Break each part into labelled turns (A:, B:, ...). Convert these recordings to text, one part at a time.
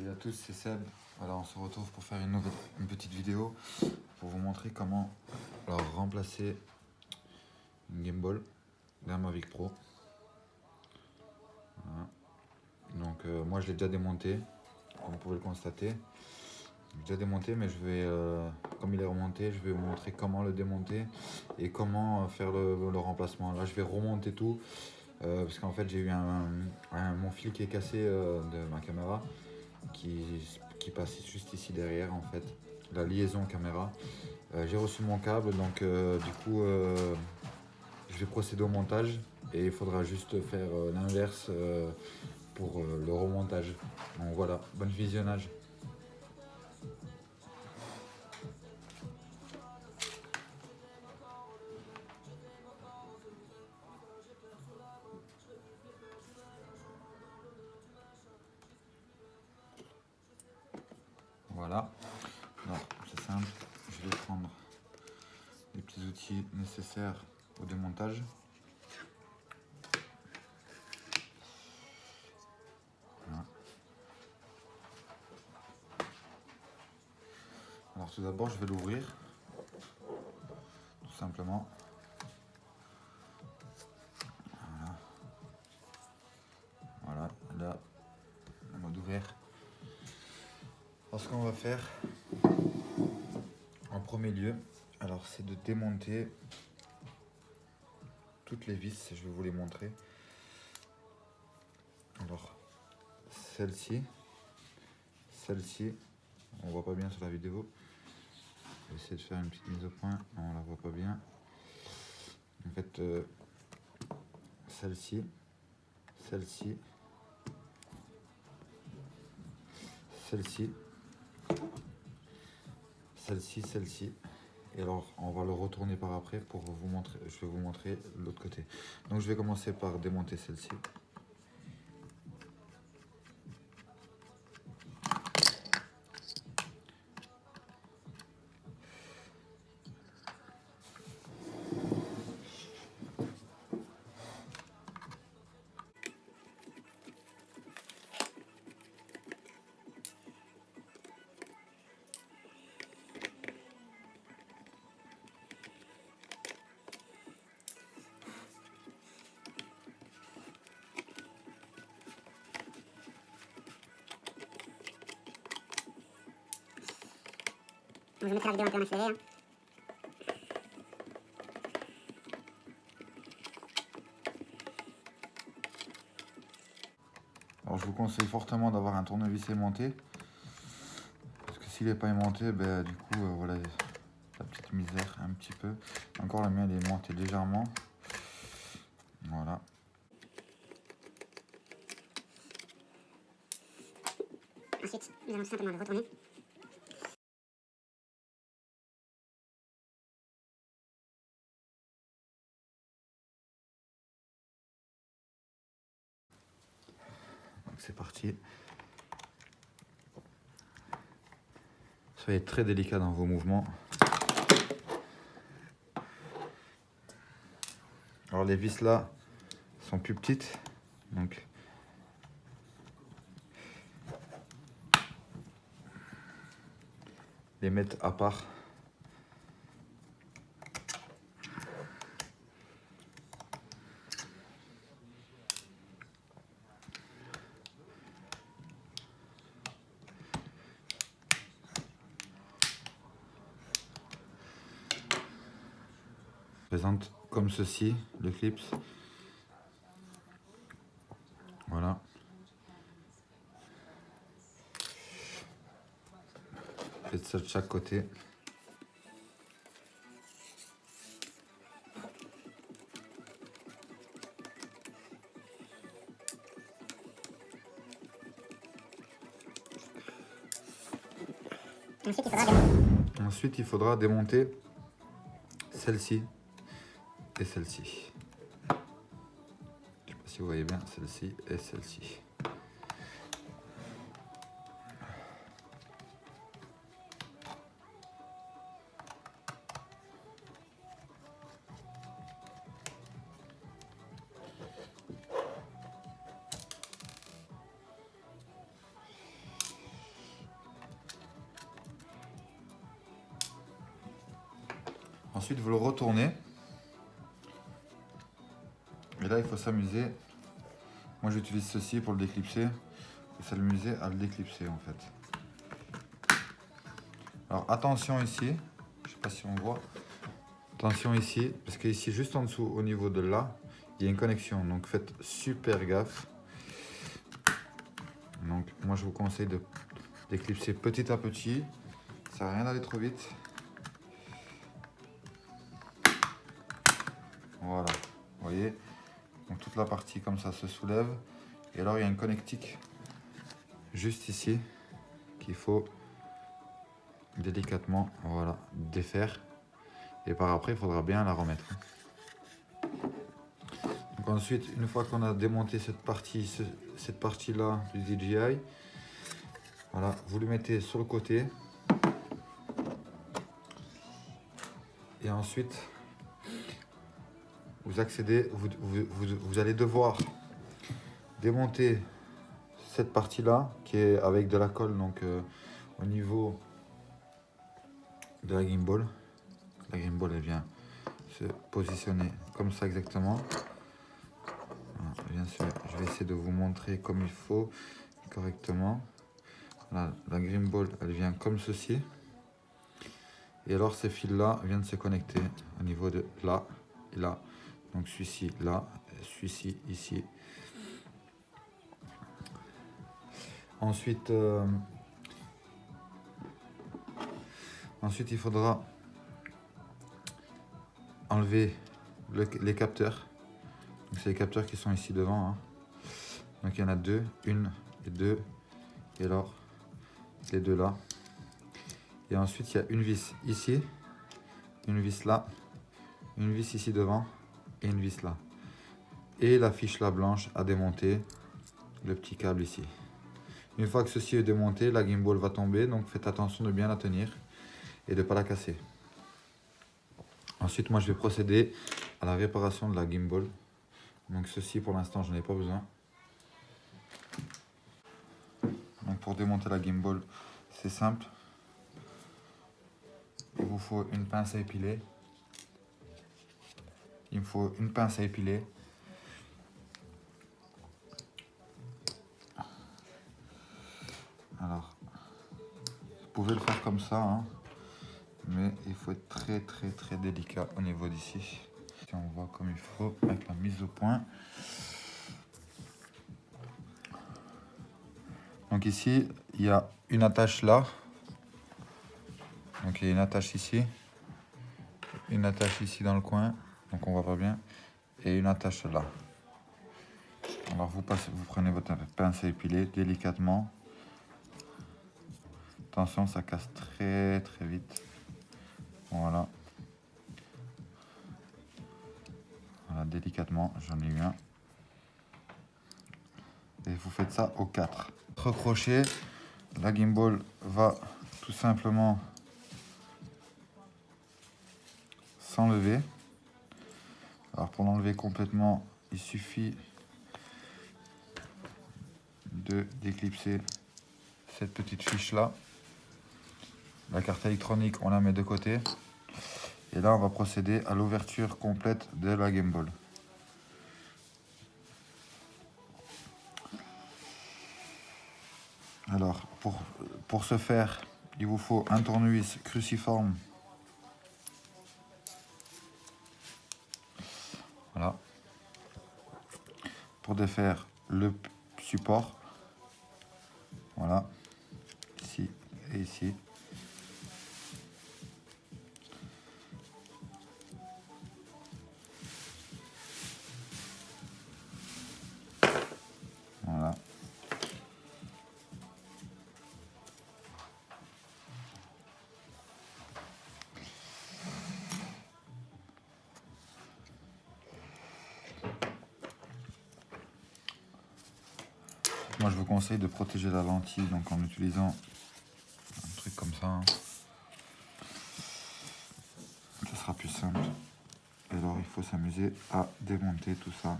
A: Salut à tous, c'est Seb. Voilà, on se retrouve pour faire une petite vidéo pour vous montrer comment remplacer une gimbal d'un Mavic Pro. Voilà. Donc moi je l'ai déjà démonté, comme vous pouvez le constater. Je l'ai déjà démonté, mais je vais, comme il est remonté, je vais vous montrer comment le démonter et comment faire le remplacement. Là je vais remonter tout parce qu'en fait j'ai eu mon fil qui est cassé de ma caméra qui passe juste ici derrière, en fait, la liaison caméra. J'ai reçu mon câble, donc du coup je vais procéder au montage et il faudra juste faire l'inverse pour le remontage. Donc voilà, bon visionnage. Voilà, c'est simple, je vais prendre les petits outils nécessaires au démontage. Voilà. Alors tout d'abord je vais l'ouvrir, tout simplement. Voilà, là, en mode ouvert. Alors ce qu'on va faire en premier lieu, alors c'est de démonter toutes les vis, je vais vous les montrer. Alors celle-ci, on voit pas bien sur la vidéo. Je vais essayer de faire une petite mise au point, on la voit pas bien. En fait, celle-ci, celle-ci, celle-ci, celle-ci, celle-ci. Et alors, on va le retourner par après pour vous montrer. Je vais vous montrer l'autre côté. Donc, je vais commencer par démonter celle-ci.
B: Je mettrai la vidéo un peu en accéléré.
A: Alors, je vous conseille fortement d'avoir un tournevis aimanté. Parce que s'il n'est pas aimanté, ben, du coup, voilà, la petite misère un petit peu. Encore la mienne, elle est aimantée légèrement. Voilà.
B: Ensuite, nous allons tout simplement le retourner.
A: Donc c'est parti. Soyez très délicat dans vos mouvements. Alors les vis là sont plus petites, donc les mettre à part. Présente comme ceci le clips. Voilà. Faites ça de chaque côté. Ensuite, il faudra démonter celle-ci et celle-ci. Je ne sais pas si vous voyez bien celle-ci et celle-ci. Ensuite, vous le retournez. Et là, il faut s'amuser. Moi, j'utilise ceci pour le déclipser. Il faut s'amuser à le déclipser en fait. Alors, attention ici. Je sais pas si on voit. Attention ici, parce que ici, juste en dessous, au niveau de là, il y a une connexion. Donc, faites super gaffe. Donc, moi, je vous conseille de déclipser petit à petit. Ça sert à rien d'aller trop vite. Voilà, vous voyez. Donc, toute la partie comme ça se soulève. Et alors, il y a une connectique juste ici qu'il faut délicatement, voilà, défaire. Et par après, il faudra bien la remettre. Donc ensuite, une fois qu'on a démonté cette partie-là du DJI, voilà, vous le mettez sur le côté. Et ensuite, vous accédez, vous allez devoir démonter cette partie-là qui est avec de la colle, donc au niveau de la gimbal. La gimbal, elle vient se positionner comme ça exactement. Voilà, bien sûr, je vais essayer de vous montrer comme il faut, correctement. Là, la gimbal, elle vient comme ceci. Et alors ces fils-là viennent se connecter au niveau de là et là. Donc celui-ci là, celui-ci ici. Ensuite, il faudra enlever les capteurs. C'est les capteurs qui sont ici devant. Hein. Donc il y en a deux, une et deux. Et alors, les deux là. Et ensuite, il y a une vis ici, une vis là, une vis ici devant et une vis là. Et la fiche là blanche à démonter, le petit câble ici. Une fois que ceci est démonté, la gimbal va tomber, donc faites attention de bien la tenir et de ne pas la casser. Ensuite, moi je vais procéder à la réparation de la gimbal. Donc ceci pour l'instant, je n'en ai pas besoin. Donc pour démonter la gimbal, c'est simple. Il vous faut une pince à épiler. Il me faut une pince à épiler. Alors, vous pouvez le faire comme ça, hein, mais il faut être très délicat au niveau d'ici. Si on voit comme il faut avec la mise au point. Donc ici, il y a une attache là. Donc il y a une attache ici. Une attache ici dans le coin. Donc on voit pas bien. Et une attache là. Alors vous prenez votre pince à épiler délicatement. Attention, ça casse très vite. Voilà. Voilà, délicatement, j'en ai eu un. Et vous faites ça aux 4. Recrochet, la gimbal va tout simplement s'enlever. Alors pour l'enlever complètement, il suffit de déclipser cette petite fiche là. La carte électronique, on la met de côté. Et là, on va procéder à l'ouverture complète de la gimbal. Alors, pour ce faire, il vous faut un tournevis cruciforme. Voilà. Pour défaire le support. Voilà. Ici et ici. Voilà. Moi, je vous conseille de protéger la lentille donc en utilisant un truc comme ça. Hein. Ça sera plus simple. Et alors, il faut s'amuser à démonter tout ça.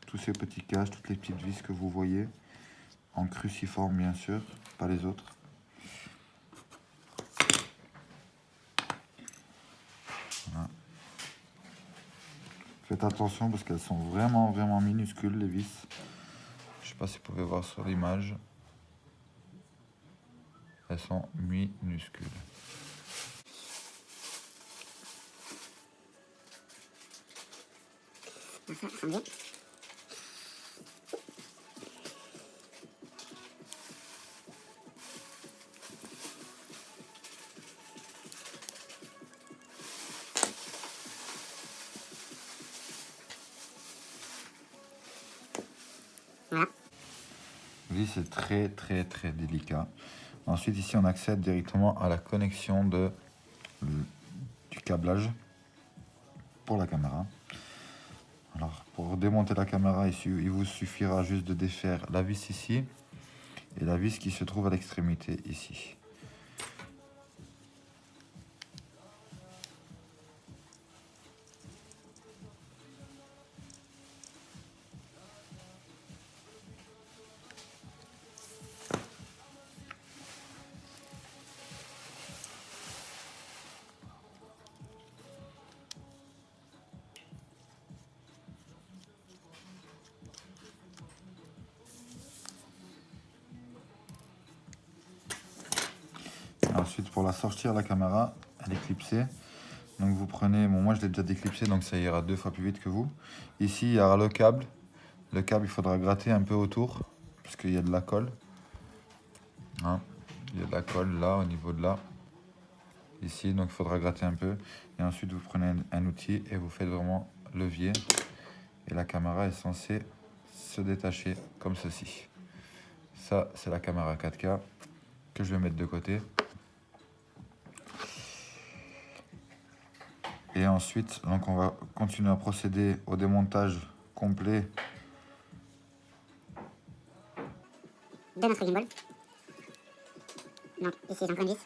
A: Tous ces petits caches, toutes les petites vis que vous voyez. En cruciforme, bien sûr, pas les autres. Faites attention parce qu'elles sont vraiment minuscules, les vis. Je sais pas si vous pouvez voir sur l'image. Elles sont minuscules.
B: Ça ressemble bien. Voilà.
A: Oui, c'est très délicat. Ensuite, ici, on accède directement à la connexion du câblage pour la caméra. Alors, pour démonter la caméra, il vous suffira juste de défaire la vis ici et la vis qui se trouve à l'extrémité ici. Ensuite, pour la sortir, la caméra, elle est clipsée. Donc vous prenez, bon moi je l'ai déjà déclipsé, donc ça ira 2 fois plus vite que vous. Ici, il y aura le câble. Le câble, il faudra gratter un peu autour, parce qu'il y a de la colle. Hein, il y a de la colle là, au niveau de là. Ici, donc il faudra gratter un peu. Et ensuite, vous prenez un outil et vous faites vraiment levier. Et la caméra est censée se détacher comme ceci. Ça, c'est la caméra 4K que je vais mettre de côté. Et ensuite, donc on va continuer à procéder au démontage complet
B: De notre gimbal. Donc ici j'ai encore une vis.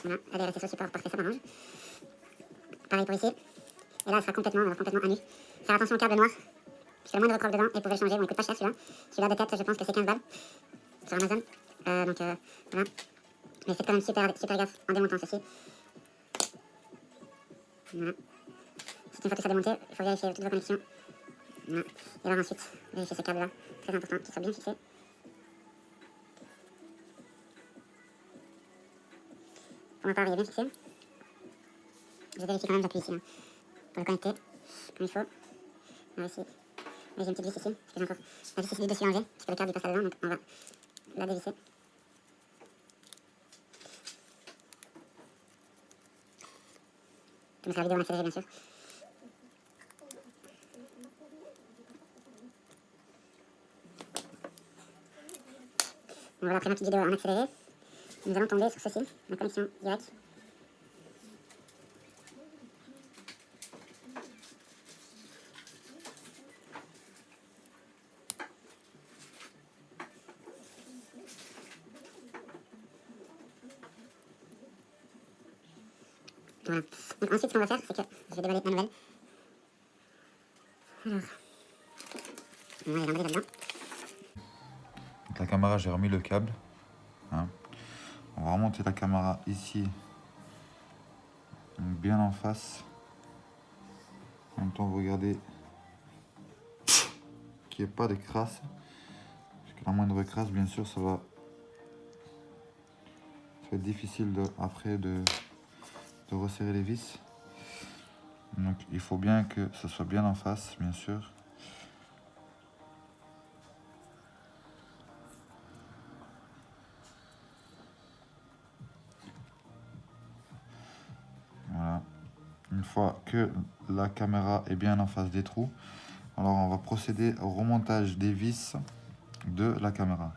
B: Voilà, elle est restée sur le support parce que ça m'arrange. Pareil pour ici. Et là elle sera complètement à nu. Faire attention au câble noir, puisqu'il y a le moindre croc dedans et vous pouvez le changer. Bon, il coûte pas cher celui-là. Celui-là de tête, je pense que c'est 15 balles sur Amazon. Voilà. Mais c'est quand même super gaffe en démontant ceci. Voilà. C'est une fois que ça démonté, il faut vérifier toutes vos connexions. Voilà. Et alors ensuite, vérifier ce câble là, très important, qu'il soit bien fixé. Pour ma part, il est bien fixé. Je vérifie quand même, j'appuie ici, hein, pour le connecter, comme il faut. Alors ici, j'ai une petite vis ici, parce que j'ai encore la vis ici du dessus enlevée, parce que le câble il passe là-dedans, donc on va la dévisser. Je mettrai la vidéo en accéléré, bien sûr. Donc voilà, après ma petite vidéo en accéléré, nous allons tomber sur ceci, la connexion directe. Voilà. Donc ensuite, ce qu'on va faire, c'est que je vais déballer ma nouvelle. Alors, on va l'emballer là-dedans.
A: la caméra, j'ai remis le câble. Hein. On va remonter la caméra ici, donc bien en face. En même temps, vous regardez qu'il n'y ait pas de crasse. Parce que la moindre crasse, bien sûr, ça va être difficile après de resserrer les vis. Donc il faut bien que ça soit bien en face, bien sûr. Voilà. Une fois que la caméra est bien en face des trous, alors on va procéder au remontage des vis de la caméra.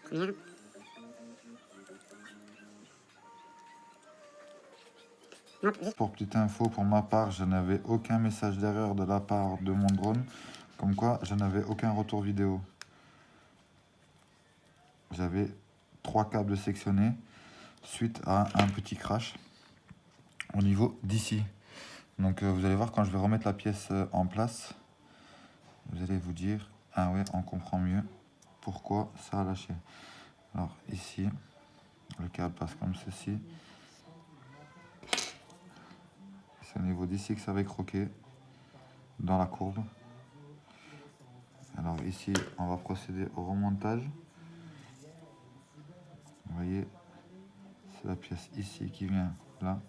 B: Première. Hop, juste.
A: Pour petite info, pour ma part, je n'avais aucun message d'erreur de la part de mon drone, comme quoi je n'avais aucun retour vidéo. J'avais 3 câbles sectionnés suite à un petit crash au niveau d'ici. Donc vous allez voir quand je vais remettre la pièce en place, vous allez vous dire Ah ouais, on comprend mieux pourquoi ça a lâché. Alors ici, le câble passe comme ceci. C'est au niveau d'ici que ça va croquer dans la courbe. Alors ici, on va procéder au remontage. Vous voyez, c'est la pièce ici qui vient là.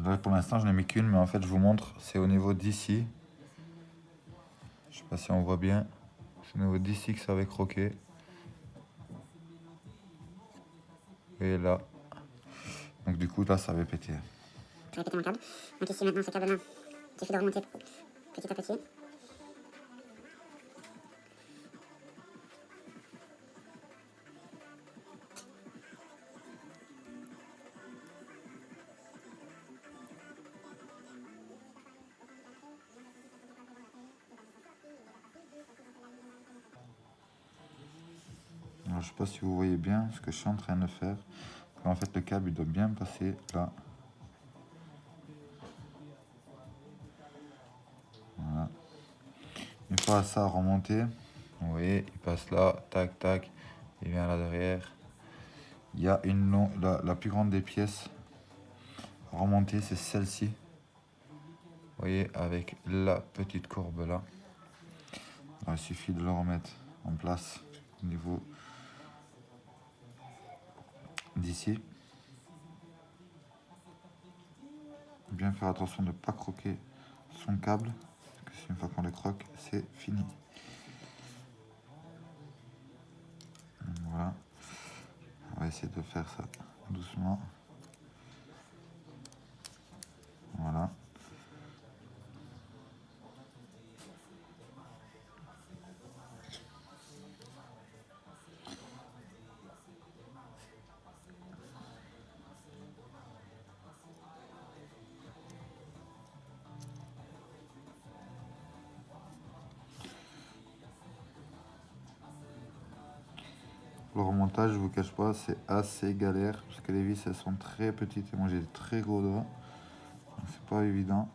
A: Là, pour l'instant, je n'ai mis qu'une, mais en fait, je vous montre, c'est au niveau d'ici. Je sais pas si on voit bien. C'est au niveau d'ici que ça va croquer. Et là. Donc du coup, là, ça va péter.
B: Je vais péter mon câble. Donc ici, maintenant, ce câble-là, il suffit de remonter petit à petit.
A: Alors, je sais pas si vous voyez bien ce que je suis en train de faire. En fait, le câble, il doit bien passer là. Voilà. Une fois ça remonté, vous voyez, il passe là, tac, tac, il vient là derrière. Il y a la plus grande des pièces remontée, c'est celle-ci. Vous voyez, avec la petite courbe là. Alors, il suffit de le remettre en place au niveau d'ici. Bien faire attention de ne pas croquer son câble, parce que une fois qu'on le croque, c'est fini. Voilà. On va essayer de faire ça doucement. Voilà. Le remontage, je vous cache pas, c'est assez galère parce que les vis elles sont très petites et moi j'ai des très gros doigts, donc c'est pas évident.